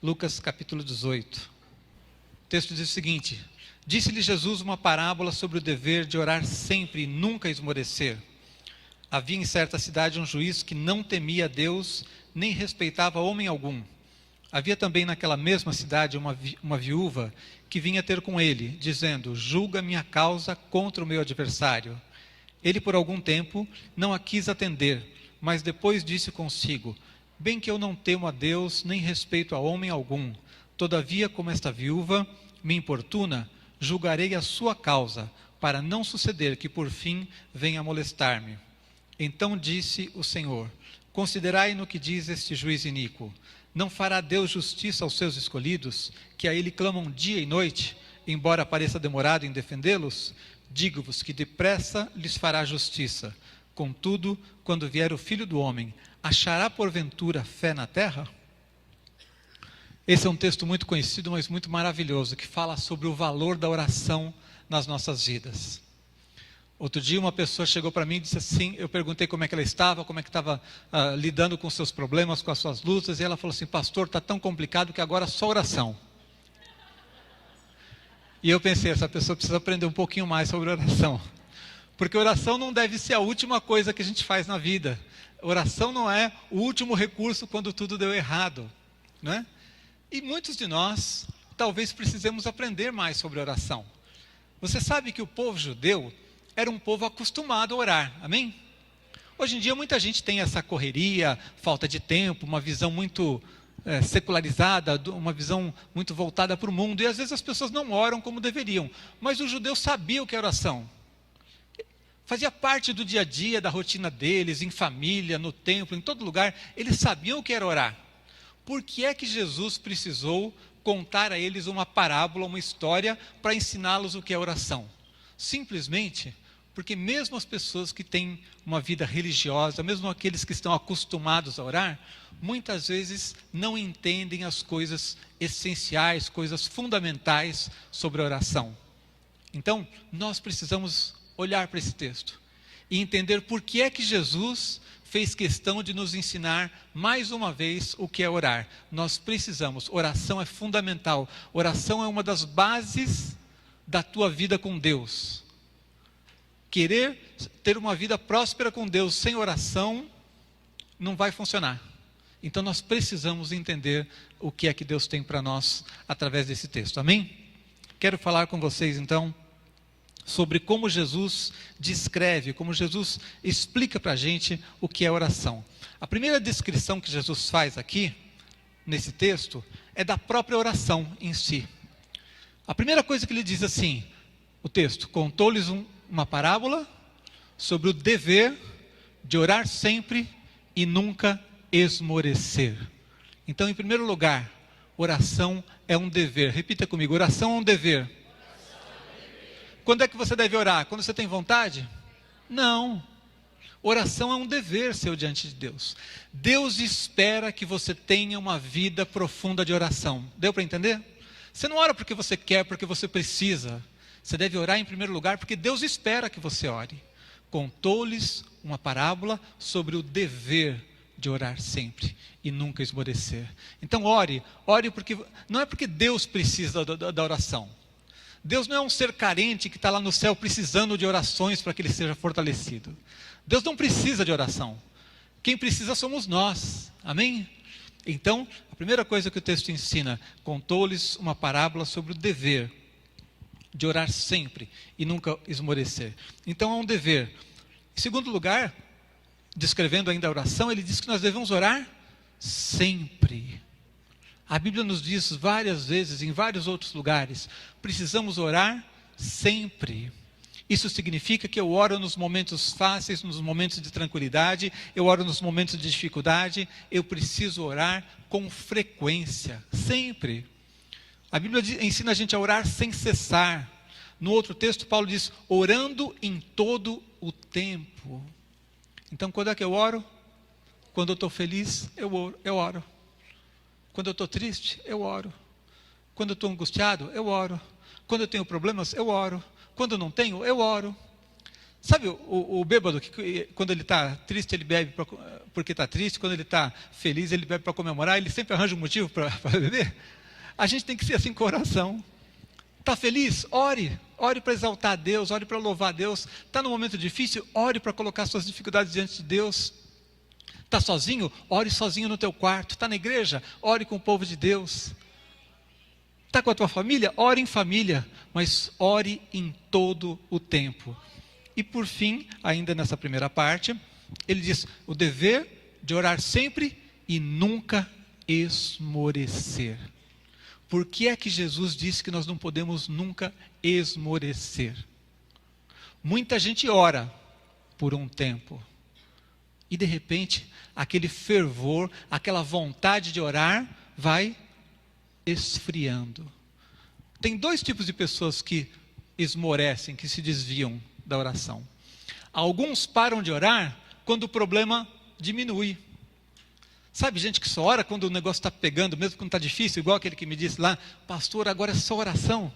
Lucas capítulo 18. O texto diz o seguinte: Disse-lhe Jesus uma parábola sobre o dever de orar sempre e nunca esmorecer. Havia em certa cidade um juiz que não temia a Deus, nem respeitava homem algum. Havia também naquela mesma cidade uma viúva que vinha ter com ele, dizendo: Julga minha causa contra o meu adversário. Ele por algum tempo não a quis atender, mas depois disse consigo: Bem que eu não temo a Deus, nem respeito a homem algum. Todavia, como esta viúva me importuna, julgarei a sua causa, para não suceder que por fim venha molestar-me. Então disse o Senhor: Considerai no que diz este juiz iníquo. Não fará Deus justiça aos seus escolhidos, que a ele clamam dia e noite, embora pareça demorado em defendê-los? Digo-vos que depressa lhes fará justiça. Contudo, quando vier o Filho do Homem, achará porventura fé na terra? Esse é um texto muito conhecido, mas muito maravilhoso, que fala sobre o valor da oração nas nossas vidas. Outro dia uma pessoa chegou para mim e disse assim, eu perguntei como é que ela estava, como é que estava lidando com seus problemas, com as suas lutas, e ela falou assim: pastor, está tão complicado que agora só oração. E eu pensei, essa pessoa precisa aprender um pouquinho mais sobre oração. Porque oração não deve ser a última coisa que a gente faz na vida. Oração não é o último recurso quando tudo deu errado, não é? E muitos de nós talvez precisemos aprender mais sobre oração. Você sabe que o povo judeu era um povo acostumado a orar, amém? Hoje em dia muita gente tem essa correria, falta de tempo, uma visão muito secularizada, uma visão muito voltada para o mundo, e às vezes as pessoas não oram como deveriam. Mas o judeu sabia o que é oração. Fazia parte do dia a dia, da rotina deles, em família, no templo, em todo lugar. Eles sabiam o que era orar. Por que é que Jesus precisou contar a eles uma parábola, uma história, para ensiná-los o que é oração? Simplesmente porque mesmo as pessoas que têm uma vida religiosa, mesmo aqueles que estão acostumados a orar, muitas vezes não entendem as coisas essenciais, coisas fundamentais sobre a oração. Então, nós precisamos olhar para esse texto e entender por que é que Jesus fez questão de nos ensinar mais uma vez o que é orar. Nós precisamos, oração é fundamental, oração é uma das bases da tua vida com Deus. Querer ter uma vida próspera com Deus sem oração não vai funcionar. Então nós precisamos entender o que é que Deus tem para nós através desse texto, amém? Quero falar com vocês então sobre como Jesus descreve, como Jesus explica para a gente o que é oração. A primeira descrição que Jesus faz aqui, nesse texto, é da própria oração em si. A primeira coisa que ele diz assim, o texto: contou-lhes uma parábola sobre o dever de orar sempre e nunca esmorecer. Então, em primeiro lugar, oração é um dever. Repita comigo, oração é um dever. Quando é que você deve orar? Quando você tem vontade? Não. Oração é um dever seu diante de Deus. Deus espera que você tenha uma vida profunda de oração. Deu para entender? Você não ora porque você quer, porque você precisa. Você deve orar em primeiro lugar porque Deus espera que você ore. Contou-lhes uma parábola sobre o dever de orar sempre e nunca esmorecer. Então ore porque não é porque Deus precisa da oração. Deus não é um ser carente que está lá no céu precisando de orações para que ele seja fortalecido. Deus não precisa de oração. Quem precisa somos nós. Amém? Então, a primeira coisa que o texto ensina: contou-lhes uma parábola sobre o dever de orar sempre e nunca esmorecer. Então é um dever. Em segundo lugar, descrevendo ainda a oração, ele diz que nós devemos orar sempre. A Bíblia nos diz várias vezes, em vários outros lugares, precisamos orar sempre. Isso significa que eu oro nos momentos fáceis, nos momentos de tranquilidade, eu oro nos momentos de dificuldade, eu preciso orar com frequência, sempre. A Bíblia ensina a gente a orar sem cessar. No outro texto, Paulo diz, orando em todo o tempo. Então, quando é que eu oro? Quando eu estou feliz, eu oro. Quando eu estou triste, eu oro. Quando eu estou angustiado, eu oro. Quando eu tenho problemas, eu oro. Quando eu não tenho, eu oro. Sabe o bêbado, que quando ele está triste, ele bebe porque está triste, quando ele está feliz, ele bebe para comemorar, ele sempre arranja um motivo para beber? A gente tem que ser assim com a oração. Está feliz? Ore. Ore para exaltar a Deus, ore para louvar a Deus. Está num momento difícil? Ore para colocar suas dificuldades diante de Deus. Está sozinho? Ore sozinho no teu quarto. Está na igreja? Ore com o povo de Deus. Está com a tua família? Ore em família, mas ore em todo o tempo. E por fim, ainda nessa primeira parte, ele diz, o dever de orar sempre e nunca esmorecer. Por que é que Jesus disse que nós não podemos nunca esmorecer? Muita gente ora por um tempo, e de repente, aquele fervor, aquela vontade de orar, vai esfriando. Tem dois tipos de pessoas que esmorecem, que se desviam da oração. Alguns param de orar quando o problema diminui. Sabe, gente que só ora quando o negócio está pegando, mesmo quando está difícil, igual aquele que me disse lá, pastor, agora é só oração.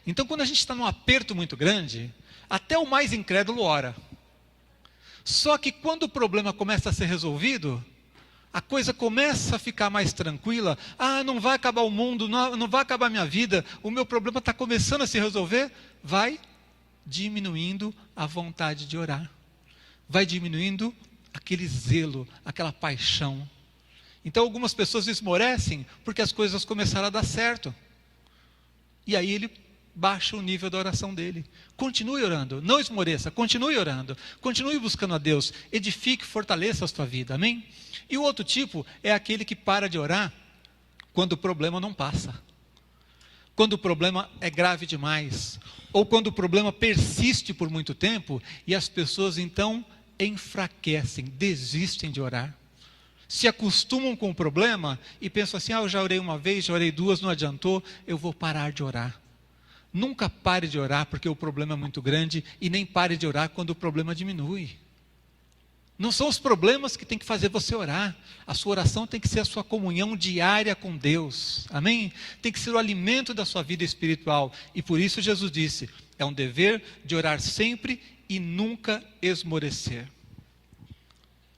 Então, quando a gente está num aperto muito grande, até o mais incrédulo ora. Só que quando o problema começa a ser resolvido, a coisa começa a ficar mais tranquila. Ah, não vai acabar o mundo, não vai acabar a minha vida, o meu problema está começando a se resolver, vai diminuindo a vontade de orar. Vai diminuindo aquele zelo, aquela paixão. Então algumas pessoas esmorecem porque as coisas começaram a dar certo. E aí ele baixa o nível da oração dele. Continue orando, não esmoreça, continue orando, continue buscando a Deus, edifique, fortaleça a sua vida, amém? E o outro tipo é aquele que para de orar quando o problema não passa. Quando o problema é grave demais, ou quando o problema persiste por muito tempo, e as pessoas então enfraquecem, desistem de orar. Se acostumam com o problema e pensam assim, eu já orei uma vez, já orei duas, não adiantou, eu vou parar de orar. Nunca pare de orar porque o problema é muito grande, e nem pare de orar quando o problema diminui. Não são os problemas que tem que fazer você orar. A sua oração tem que ser a sua comunhão diária com Deus. Amém? Tem que ser o alimento da sua vida espiritual. E por isso Jesus disse, é um dever de orar sempre e nunca esmorecer.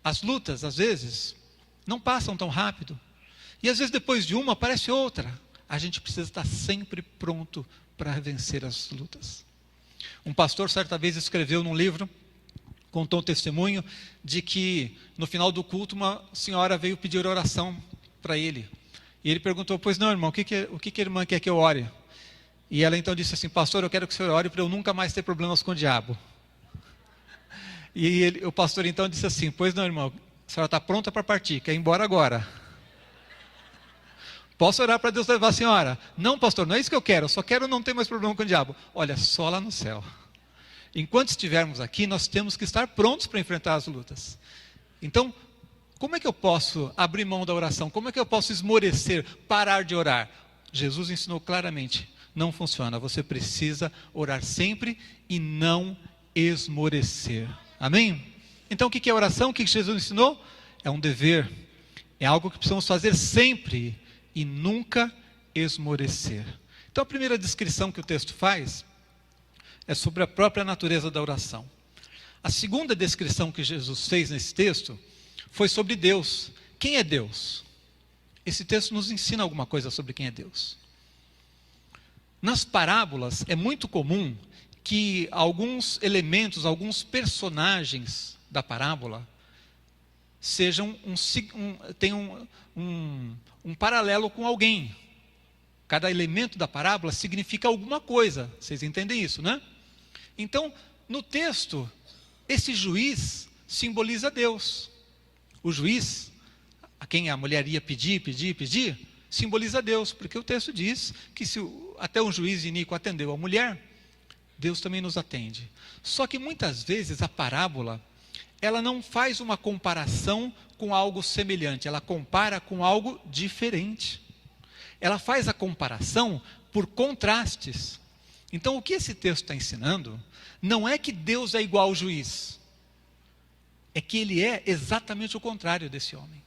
As lutas, às vezes, não passam tão rápido. E às vezes depois de uma aparece outra. A gente precisa estar sempre pronto para vencer as lutas. Um pastor certa vez escreveu num livro, contou um testemunho de que no final do culto uma senhora veio pedir oração para ele. E ele perguntou, pois não, irmão, o que a irmã quer que eu ore? E ela então disse assim, pastor, eu quero que o senhor ore para eu nunca mais ter problemas com o diabo. E o pastor então disse assim, pois não, irmão, a senhora está pronta para partir, quer ir embora agora? Posso orar para Deus levar a senhora? Não, pastor, não é isso que eu quero, eu só quero não ter mais problema com o diabo. Olha, só lá no céu. Enquanto estivermos aqui, nós temos que estar prontos para enfrentar as lutas. Então, como é que eu posso abrir mão da oração? Como é que eu posso esmorecer, parar de orar? Jesus ensinou claramente, não funciona. Você precisa orar sempre e não esmorecer. Amém? Então, o que é oração? O que Jesus ensinou? É um dever. É algo que precisamos fazer sempre e nunca esmorecer. Então, a primeira descrição que o texto faz é sobre a própria natureza da oração. A segunda descrição que Jesus fez nesse texto foi sobre Deus. Quem é Deus? Esse texto nos ensina alguma coisa sobre quem é Deus. Nas parábolas é muito comum que alguns elementos, alguns personagens da parábola tenham um paralelo com alguém. Cada elemento da parábola significa alguma coisa. Vocês entendem isso, né? Então, no texto, esse juiz simboliza Deus. O juiz, a quem a mulher ia pedir, simboliza Deus, porque o texto diz que se até um juiz iníquo atendeu a mulher, Deus também nos atende. Só que muitas vezes a parábola, ela não faz uma comparação com algo semelhante, ela compara com algo diferente. Ela faz a comparação por contrastes. Então, o que esse texto está ensinando, não é que Deus é igual ao juiz, é que ele é exatamente o contrário desse homem.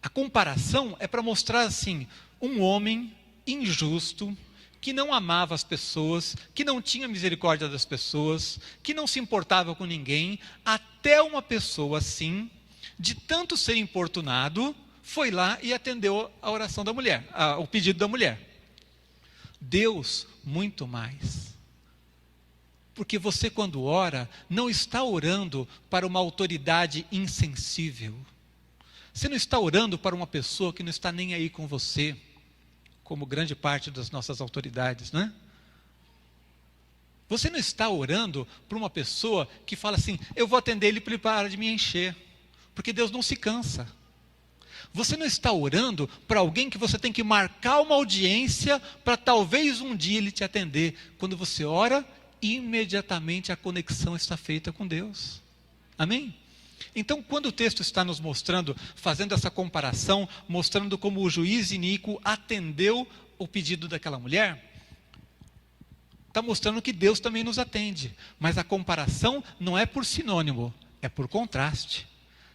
A comparação é para mostrar assim, um homem injusto, que não amava as pessoas, que não tinha misericórdia das pessoas, que não se importava com ninguém, até uma pessoa assim, de tanto ser importunado, foi lá e atendeu a oração da mulher, o pedido da mulher. Deus, muito mais. Porque você, quando ora, não está orando para uma autoridade insensível. Você não está orando para uma pessoa que não está nem aí com você, como grande parte das nossas autoridades, não é? Você não está orando para uma pessoa que fala assim, eu vou atender ele para ele parar de me encher. Porque Deus não se cansa. Você não está orando para alguém que você tem que marcar uma audiência para talvez um dia ele te atender. Quando você ora, imediatamente a conexão está feita com Deus. Amém? Então, quando o texto está nos mostrando, fazendo essa comparação, mostrando como o juiz iníquo atendeu o pedido daquela mulher, está mostrando que Deus também nos atende. Mas a comparação não é por sinônimo, é por contraste.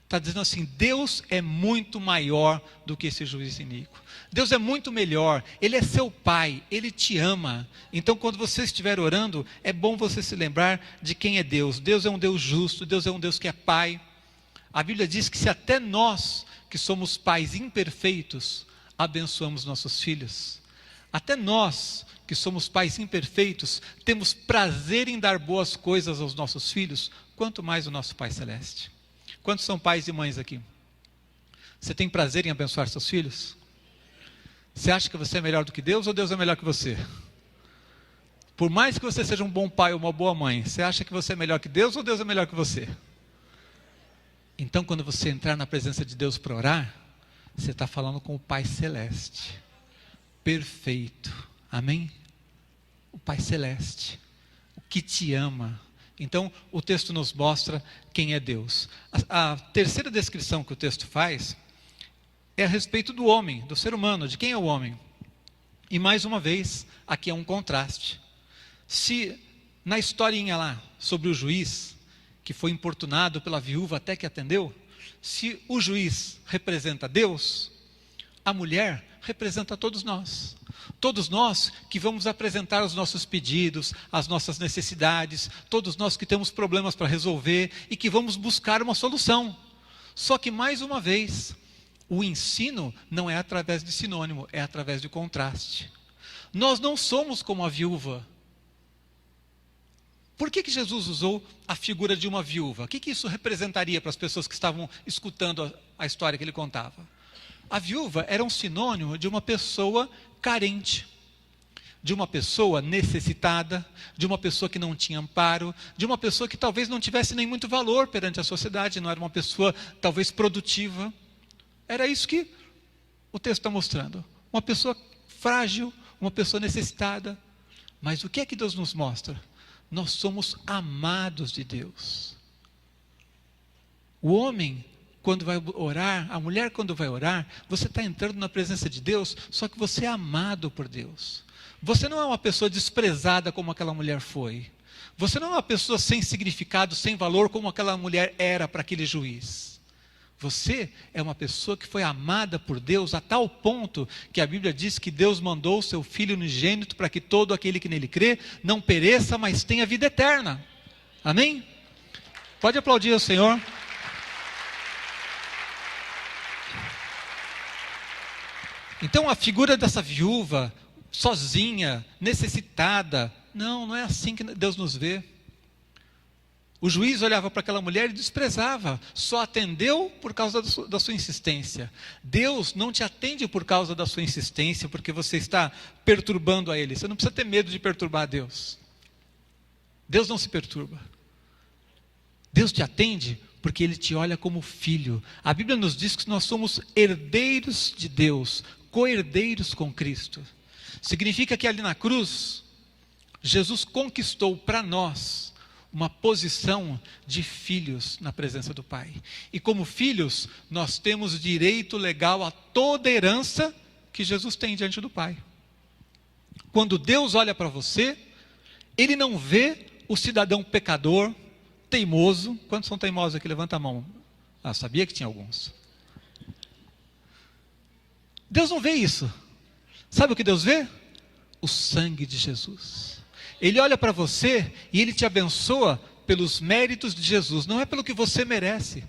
Está dizendo assim, Deus é muito maior do que esse juiz iníquo. Deus é muito melhor, Ele é seu Pai, Ele te ama. Então, quando você estiver orando, é bom você se lembrar de quem é Deus. Deus é um Deus justo, Deus é um Deus que é Pai. A Bíblia diz que se até nós, que somos pais imperfeitos, abençoamos nossos filhos, até nós, que somos pais imperfeitos, temos prazer em dar boas coisas aos nossos filhos, quanto mais o nosso Pai Celeste. Quantos são pais e mães aqui? Você tem prazer em abençoar seus filhos? Você acha que você é melhor do que Deus ou Deus é melhor que você? Por mais que você seja um bom pai ou uma boa mãe, você acha que você é melhor que Deus ou Deus é melhor que você? Então, quando você entrar na presença de Deus para orar, você está falando com o Pai Celeste. Perfeito. Amém? O Pai Celeste. O que te ama. Então, o texto nos mostra quem é Deus. A terceira descrição que o texto faz é a respeito do homem, do ser humano, de quem é o homem. E mais uma vez, aqui é um contraste. Se na historinha lá, sobre o juiz, que foi importunado pela viúva até que atendeu, se o juiz representa Deus, a mulher representa todos nós. Todos nós que vamos apresentar os nossos pedidos, as nossas necessidades, todos nós que temos problemas para resolver e que vamos buscar uma solução. Só que, mais uma vez, o ensino não é através de sinônimo, é através de contraste. Nós não somos como a viúva. Por que Jesus usou a figura de uma viúva? O que isso representaria para as pessoas que estavam escutando a história que ele contava? A viúva era um sinônimo de uma pessoa carente, de uma pessoa necessitada, de uma pessoa que não tinha amparo, de uma pessoa que talvez não tivesse nem muito valor perante a sociedade, não era uma pessoa talvez produtiva. Era isso que o texto está mostrando. Uma pessoa frágil, uma pessoa necessitada. Mas o que é que Deus nos mostra? Nós somos amados de Deus. O homem, quando vai orar, a mulher quando vai orar, você está entrando na presença de Deus, só que você é amado por Deus. Você não é uma pessoa desprezada como aquela mulher foi. Você não é uma pessoa sem significado, sem valor, como aquela mulher era para aquele juiz. Você é uma pessoa que foi amada por Deus a tal ponto que a Bíblia diz que Deus mandou o seu Filho unigênito para que todo aquele que nele crê não pereça, mas tenha vida eterna. Amém? Pode aplaudir ao Senhor. Então a figura dessa viúva, sozinha, necessitada, não é assim que Deus nos vê. O juiz olhava para aquela mulher e desprezava, só atendeu por causa da sua insistência. Deus não te atende por causa da sua insistência, porque você está perturbando a Ele. Você não precisa ter medo de perturbar a Deus. Deus não se perturba. Deus te atende porque Ele te olha como filho. A Bíblia nos diz que nós somos herdeiros de Deus, co-herdeiros com Cristo. Significa que ali na cruz, Jesus conquistou para nós uma posição de filhos na presença do Pai. E como filhos, nós temos direito legal a toda herança que Jesus tem diante do Pai. Quando Deus olha para você, Ele não vê o cidadão pecador, teimoso. Quantos são teimosos aqui? Levanta a mão. Ah, sabia que tinha alguns. Deus não vê isso. Sabe o que Deus vê? o sangue de Jesus. Ele olha para você e ele te abençoa pelos méritos de Jesus, não é pelo que você merece.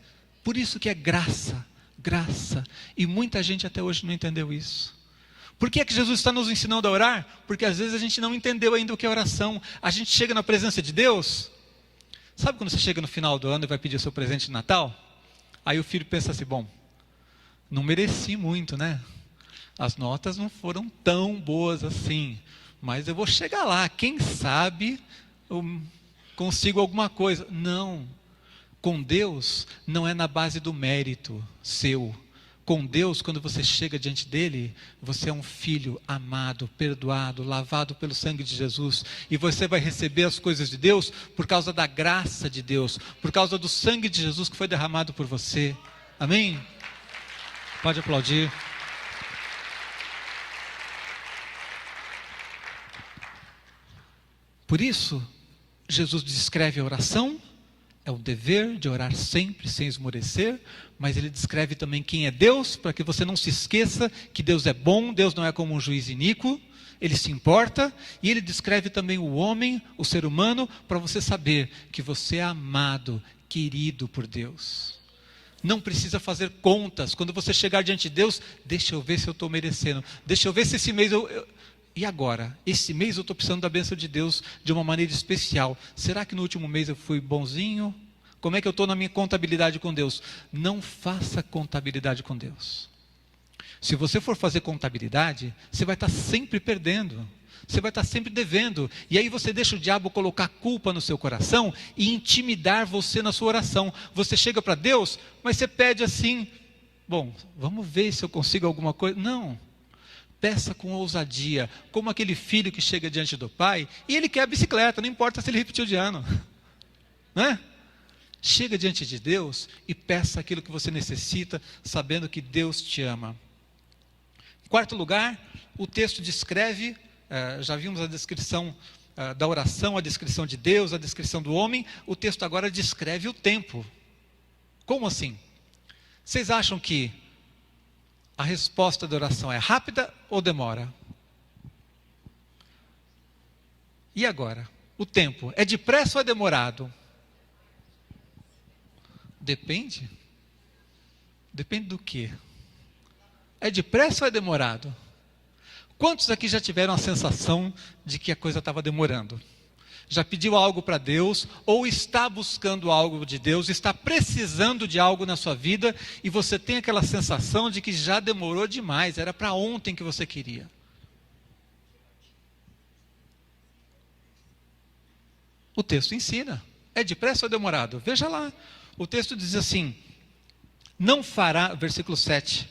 Por isso que é graça, graça. E muita gente até hoje não entendeu isso. Por que é que Jesus está nos ensinando a orar? Porque às vezes a gente não entendeu ainda o que é oração. A gente chega na presença de Deus. Sabe quando você chega no final do ano e vai pedir o seu presente de Natal? Aí o filho pensa assim, bom, não mereci muito, né? As notas não foram tão boas assim, mas eu vou chegar lá, quem sabe eu consigo alguma coisa. Não, com Deus não é na base do mérito seu. Com Deus, quando você chega diante dele, você é um filho amado, perdoado, lavado pelo sangue de Jesus, e você vai receber as coisas de Deus por causa da graça de Deus, por causa do sangue de Jesus que foi derramado por você. Amém? Pode aplaudir. Por isso, Jesus descreve a oração, é o dever de orar sempre, sem esmorecer, mas ele descreve também quem é Deus, para que você não se esqueça que Deus é bom, Deus não é como um juiz iníquo, ele se importa, e ele descreve também o homem, o ser humano, para você saber que você é amado, querido por Deus. Não precisa fazer contas, quando você chegar diante de Deus, deixa eu ver se eu estou merecendo, deixa eu ver se esse mês e agora? Esse mês eu estou precisando da bênção de Deus de uma maneira especial. Será que no último mês eu fui bonzinho? Como é que eu estou na minha contabilidade com Deus? Não faça contabilidade com Deus. Se você for fazer contabilidade, você vai estar sempre perdendo. Você vai estar sempre devendo. E aí você deixa o diabo colocar culpa no seu coração e intimidar você na sua oração. Você chega para Deus, mas você pede assim, bom, vamos ver se eu consigo alguma coisa. Não. Peça com ousadia, como aquele filho que chega diante do pai e ele quer a bicicleta, não importa se ele repetiu de ano. Não é? Chega diante de Deus e peça aquilo que você necessita, sabendo que Deus te ama. Em quarto lugar, o texto descreve, já vimos a descrição da oração, a descrição de Deus, a descrição do homem, o texto agora descreve o tempo. Como assim? Vocês acham que a resposta da oração é rápida ou demora? E agora? O tempo, é depressa ou é demorado? Depende. Depende do quê? É depressa ou é demorado? Quantos aqui já tiveram a sensação de que a coisa estava demorando? Já pediu algo para Deus, ou está buscando algo de Deus, está precisando de algo na sua vida, e você tem aquela sensação de que já demorou demais, era para ontem que você queria. O texto ensina, é depressa ou demorado? Veja lá, o texto diz assim, não fará, versículo 7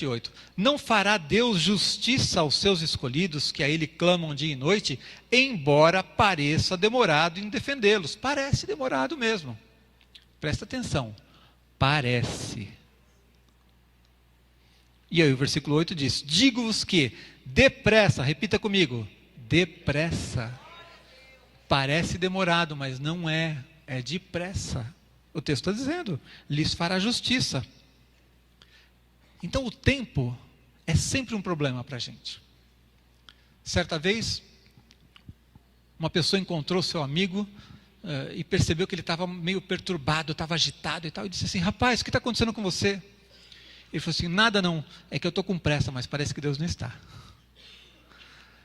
e 8, não fará Deus justiça aos seus escolhidos, que a Ele clamam dia e noite, embora pareça demorado em defendê-los. Parece demorado mesmo. Presta atenção. Parece. E aí o versículo 8 diz, digo-vos que depressa, repita comigo, depressa. Parece demorado, mas não é, é depressa. O texto está dizendo, lhes fará justiça. Então o tempo é sempre um problema para a gente. Certa vez, uma pessoa encontrou seu amigo e percebeu que ele estava meio perturbado, estava agitado e tal, e disse assim, rapaz, o que está acontecendo com você? Ele falou assim, nada não, é que eu estou com pressa, mas parece que Deus não está.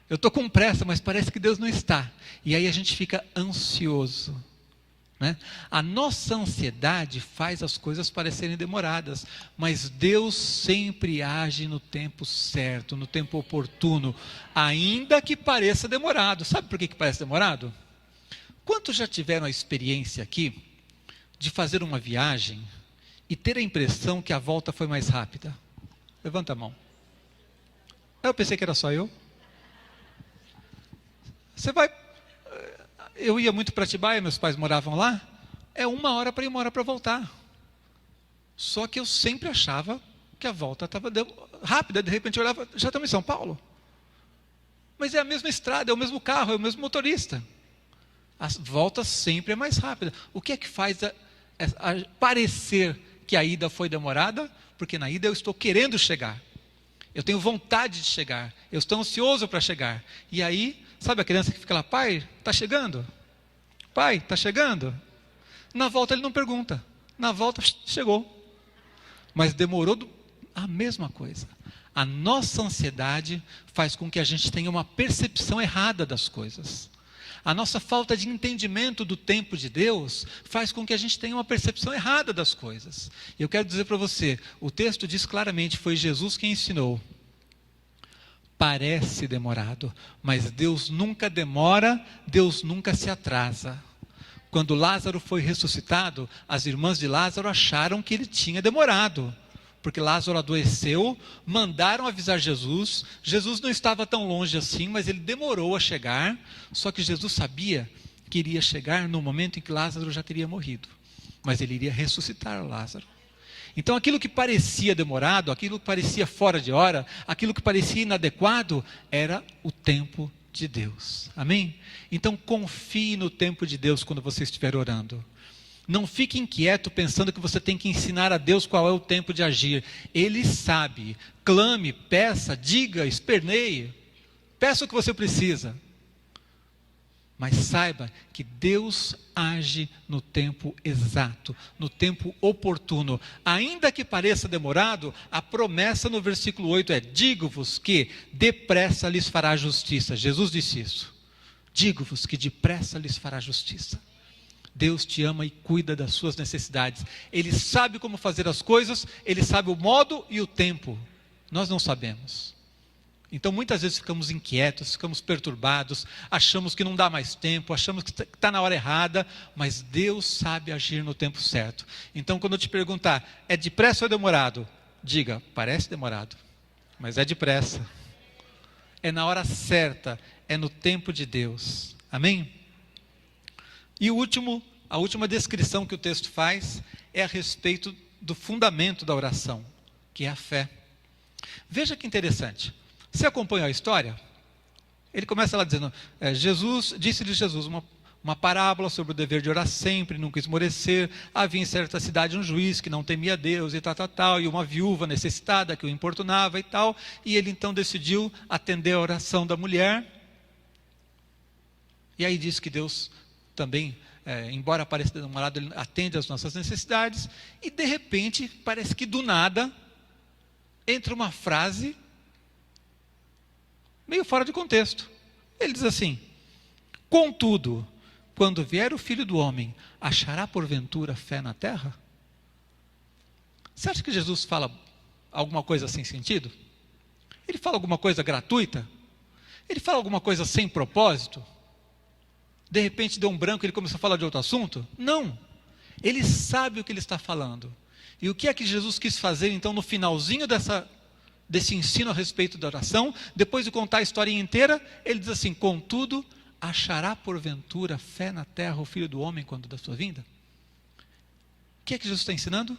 Eu estou com pressa, mas parece que Deus não está. E aí a gente fica ansioso. Né? A nossa ansiedade faz as coisas parecerem demoradas, mas Deus sempre age no tempo certo, no tempo oportuno, ainda que pareça demorado. Sabe por que parece demorado? Quantos já tiveram a experiência aqui de fazer uma viagem e ter a impressão que a volta foi mais rápida? Levanta a mão. Eu pensei que era só eu. Você vai... Eu ia muito para Atibaia, meus pais moravam lá, é 1 hora para ir, 1 hora para voltar. Só que eu sempre achava que a volta estava rápida, de repente eu olhava, já estamos em São Paulo. Mas é a mesma estrada, é o mesmo carro, é o mesmo motorista. A volta sempre é mais rápida. O que é que faz parecer que a ida foi demorada? Porque na ida eu estou querendo chegar. Eu tenho vontade de chegar. Eu estou ansioso para chegar. E aí, sabe a criança que fica lá, pai, está chegando? Pai, está chegando? Na volta ele não pergunta. Na volta, chegou. Mas demorou a mesma coisa. A nossa ansiedade faz com que a gente tenha uma percepção errada das coisas. A nossa falta de entendimento do tempo de Deus faz com que a gente tenha uma percepção errada das coisas. E eu quero dizer para você, o texto diz claramente, foi Jesus quem ensinou. Parece demorado, mas Deus nunca demora, Deus nunca se atrasa. Quando Lázaro foi ressuscitado, as irmãs de Lázaro acharam que ele tinha demorado. Porque Lázaro adoeceu, mandaram avisar Jesus. Jesus não estava tão longe assim, mas ele demorou a chegar. Só que Jesus sabia que iria chegar no momento em que Lázaro já teria morrido. Mas ele iria ressuscitar Lázaro. Então aquilo que parecia demorado, aquilo que parecia fora de hora, aquilo que parecia inadequado, era o tempo de Deus. Amém? Então confie no tempo de Deus quando você estiver orando. Não fique inquieto pensando que você tem que ensinar a Deus qual é o tempo de agir. Ele sabe. Clame, peça, diga, esperneie. Peça o que você precisa. Mas saiba que Deus age no tempo exato, no tempo oportuno. Ainda que pareça demorado, a promessa no versículo 8 é: digo-vos que depressa lhes fará justiça. Jesus disse isso. Digo-vos que depressa lhes fará justiça. Deus te ama e cuida das suas necessidades. Ele sabe como fazer as coisas, Ele sabe o modo e o tempo. Nós não sabemos. Então muitas vezes ficamos inquietos, ficamos perturbados, achamos que não dá mais tempo, achamos que está na hora errada, mas Deus sabe agir no tempo certo. Então quando eu te perguntar, é depressa ou é demorado? Diga, parece demorado, mas é depressa. É na hora certa, é no tempo de Deus. Amém? E a última descrição que o texto faz é a respeito do fundamento da oração, que é a fé. Veja que interessante. Você acompanhou a história? Ele começa lá dizendo, disse-lhe Jesus uma parábola sobre o dever de orar sempre, nunca esmorecer. Havia em certa cidade um juiz que não temia Deus e tal, e uma viúva necessitada que o importunava e tal. E ele então decidiu atender a oração da mulher. E aí diz que Deus também, embora pareça demorado, ele atende às nossas necessidades, e de repente, parece que do nada, entra uma frase, meio fora de contexto. Ele diz assim, contudo, quando vier o Filho do Homem, achará porventura fé na terra? Você acha que Jesus fala alguma coisa sem sentido? Ele fala alguma coisa gratuita? Ele fala alguma coisa sem propósito? De repente deu um branco e ele começou a falar de outro assunto? Não, ele sabe o que ele está falando. E o que é que Jesus quis fazer então no finalzinho desse ensino a respeito da oração? Depois de contar a história inteira, ele diz assim, contudo, achará porventura fé na terra o Filho do Homem quando da sua vinda? O que é que Jesus está ensinando?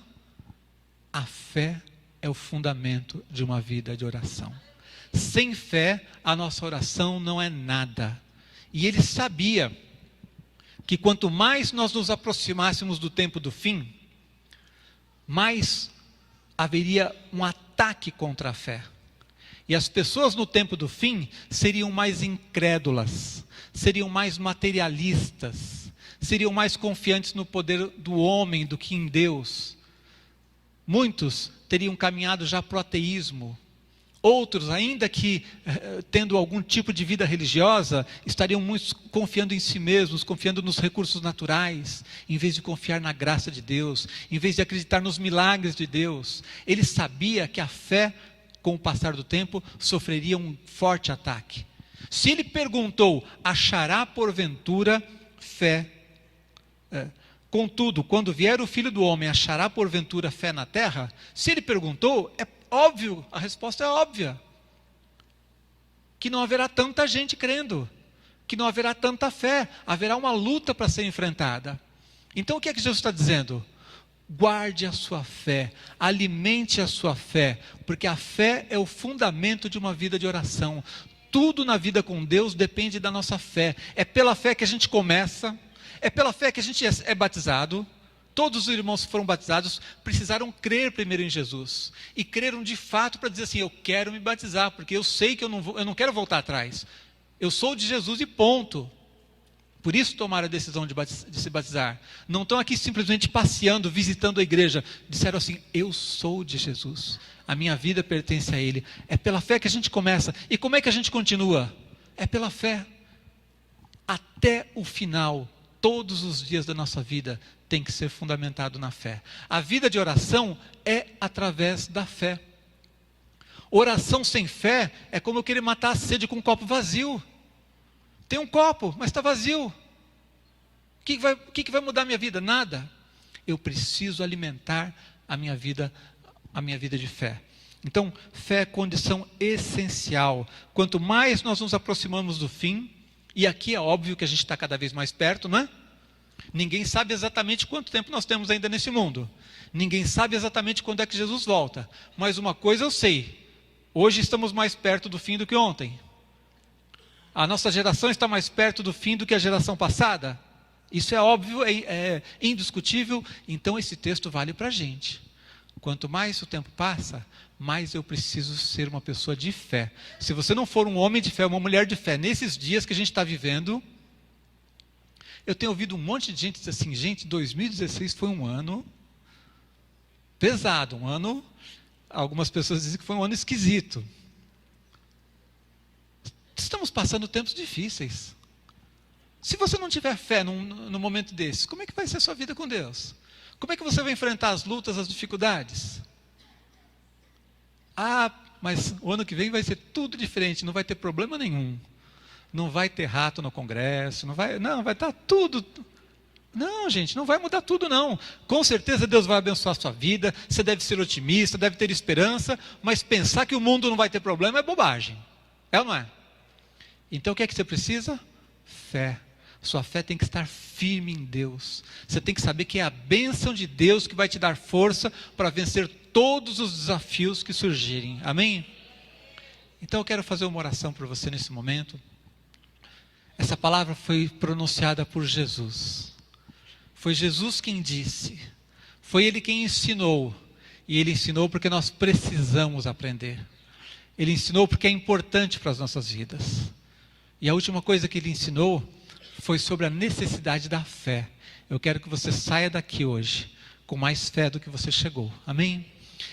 A fé é o fundamento de uma vida de oração. Sem fé, a nossa oração não é nada. E ele sabia que quanto mais nós nos aproximássemos do tempo do fim, mais haveria um ataque contra a fé. E as pessoas no tempo do fim seriam mais incrédulas, seriam mais materialistas, seriam mais confiantes no poder do homem do que em Deus. Muitos teriam caminhado já para o ateísmo. Outros, ainda que tendo algum tipo de vida religiosa, estariam muito confiando em si mesmos, confiando nos recursos naturais, em vez de confiar na graça de Deus, em vez de acreditar nos milagres de Deus. Ele sabia que a fé, com o passar do tempo, sofreria um forte ataque. Se ele perguntou, achará porventura fé? Contudo, quando vier o Filho do Homem, achará porventura fé na terra? Se ele perguntou, é óbvio, a resposta é óbvia. Que não haverá tanta gente crendo, que não haverá tanta fé, haverá uma luta para ser enfrentada. Então o que é que Jesus está dizendo? Guarde a sua fé, alimente a sua fé, porque a fé é o fundamento de uma vida de oração. Tudo na vida com Deus depende da nossa fé. É pela fé que a gente começa, é pela fé que a gente é batizado. Todos os irmãos que foram batizados precisaram crer primeiro em Jesus. E creram de fato para dizer assim, eu quero me batizar, porque eu sei que eu não quero voltar atrás. Eu sou de Jesus e ponto. Por isso tomaram a decisão de se batizar. Não estão aqui simplesmente passeando, visitando a igreja. Disseram assim, eu sou de Jesus. A minha vida pertence a Ele. É pela fé que a gente começa. E como é que a gente continua? É pela fé. Até o final, todos os dias da nossa vida, tem que ser fundamentado na fé. A vida de oração é através da fé. Oração sem fé é como eu querer matar a sede com um copo vazio. Tem um copo, mas está vazio. O que vai mudar a minha vida? Nada. Eu preciso alimentar a minha vida de fé. Então, fé é condição essencial. Quanto mais nós nos aproximamos do fim, e aqui é óbvio que a gente está cada vez mais perto, não é? Ninguém sabe exatamente quanto tempo nós temos ainda nesse mundo. Ninguém sabe exatamente quando é que Jesus volta. Mas uma coisa eu sei. Hoje estamos mais perto do fim do que ontem. A nossa geração está mais perto do fim do que a geração passada. Isso é óbvio, é indiscutível. Então esse texto vale para a gente. Quanto mais o tempo passa, mais eu preciso ser uma pessoa de fé. Se você não for um homem de fé, uma mulher de fé, nesses dias que a gente está vivendo, eu tenho ouvido um monte de gente dizer assim, gente, 2016 foi um ano pesado, um ano, algumas pessoas dizem que foi um ano esquisito. Estamos passando tempos difíceis. Se você não tiver fé num momento desses, como é que vai ser a sua vida com Deus? Como é que você vai enfrentar as lutas, as dificuldades? Ah, mas o ano que vem vai ser tudo diferente, não vai ter problema nenhum. Não vai ter rato no Congresso, vai estar tudo. Não, gente, não vai mudar tudo não. Com certeza Deus vai abençoar a sua vida, você deve ser otimista, deve ter esperança, mas pensar que o mundo não vai ter problema é bobagem. É ou não é? Então o que é que você precisa? Fé. Sua fé tem que estar firme em Deus. Você tem que saber que é a bênção de Deus que vai te dar força para vencer todos os desafios que surgirem. Amém? Então eu quero fazer uma oração por você nesse momento. Essa palavra foi pronunciada por Jesus. Foi Jesus quem disse. Foi Ele quem ensinou. E Ele ensinou porque nós precisamos aprender. Ele ensinou porque é importante para as nossas vidas. E a última coisa que Ele ensinou foi sobre a necessidade da fé. Eu quero que você saia daqui hoje com mais fé do que você chegou. Amém?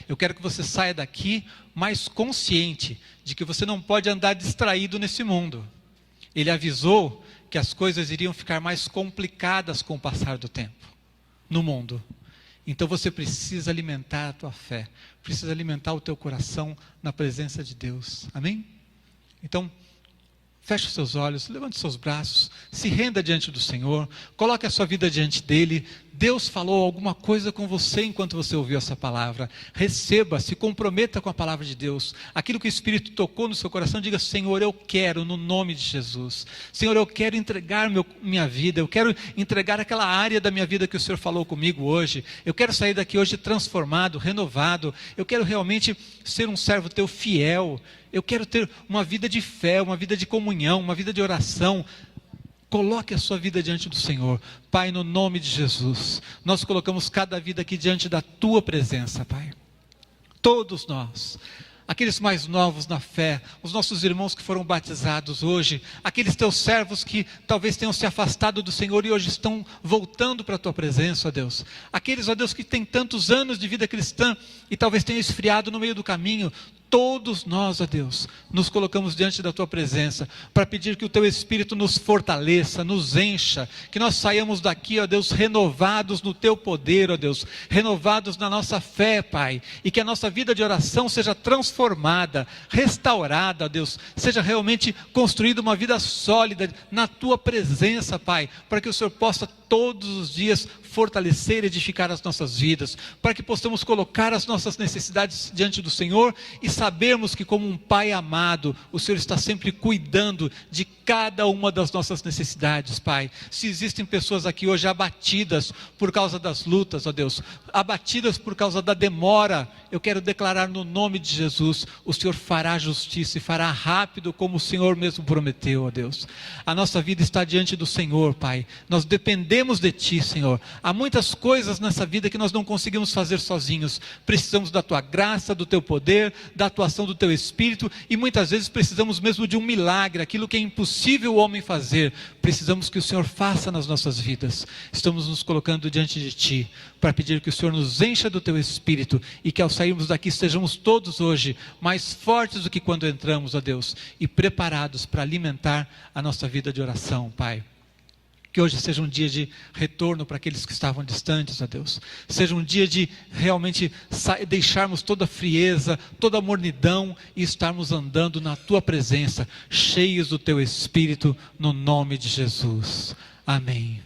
Eu quero que você saia daqui mais consciente de que você não pode andar distraído nesse mundo. Ele avisou que as coisas iriam ficar mais complicadas com o passar do tempo no mundo. Então você precisa alimentar a tua fé, precisa alimentar o teu coração na presença de Deus. Amém? Então, feche os seus olhos, levante os seus braços, se renda diante do Senhor, coloque a sua vida diante dEle. Deus falou alguma coisa com você enquanto você ouviu essa palavra. Receba, se comprometa com a palavra de Deus. Aquilo que o Espírito tocou no seu coração, diga: Senhor, eu quero no nome de Jesus. Senhor, eu quero entregar minha vida, eu quero entregar aquela área da minha vida que o Senhor falou comigo hoje. Eu quero sair daqui hoje transformado, renovado. Eu quero realmente ser um servo teu fiel. Eu quero ter uma vida de fé, uma vida de comunhão, uma vida de oração. Coloque a sua vida diante do Senhor. Pai, no nome de Jesus, nós colocamos cada vida aqui diante da tua presença, Pai. Todos nós, aqueles mais novos na fé, os nossos irmãos que foram batizados hoje, aqueles teus servos que talvez tenham se afastado do Senhor e hoje estão voltando para a tua presença, ó Deus. Aqueles, ó Deus, que têm tantos anos de vida cristã e talvez tenham esfriado no meio do caminho. Todos nós, ó Deus, nos colocamos diante da tua presença para pedir que o teu Espírito nos fortaleça, nos encha, que nós saiamos daqui, ó Deus, renovados no teu poder, ó Deus, renovados na nossa fé, Pai, e que a nossa vida de oração seja transformada, restaurada, ó Deus, seja realmente construída uma vida sólida na tua presença, Pai, para que o Senhor possa todos os dias fortalecer e edificar as nossas vidas, para que possamos colocar as nossas necessidades diante do Senhor e sabermos que, como um Pai amado, o Senhor está sempre cuidando de cada uma das nossas necessidades, Pai. Se existem pessoas aqui hoje abatidas por causa das lutas, ó Deus, abatidas por causa da demora, eu quero declarar no nome de Jesus, o Senhor fará justiça e fará rápido, como o Senhor mesmo prometeu, ó Deus. A nossa vida está diante do Senhor, Pai. Nós dependemos de Ti, Senhor. Há muitas coisas nessa vida que nós não conseguimos fazer sozinhos. Precisamos da Tua graça, do Teu poder, da atuação do Teu Espírito, e muitas vezes precisamos mesmo de um milagre, aquilo que é impossível o homem fazer. Precisamos que o Senhor faça nas nossas vidas. Estamos nos colocando diante de Ti, para pedir que o Senhor nos encha do Teu Espírito, e que ao sairmos daqui estejamos todos hoje mais fortes do que quando entramos, ó Deus, e preparados para alimentar a nossa vida de oração, Pai. Que hoje seja um dia de retorno para aqueles que estavam distantes, ó Deus. Seja um dia de realmente deixarmos toda a frieza, toda a mornidão e estarmos andando na Tua presença, cheios do Teu Espírito, no nome de Jesus. Amém.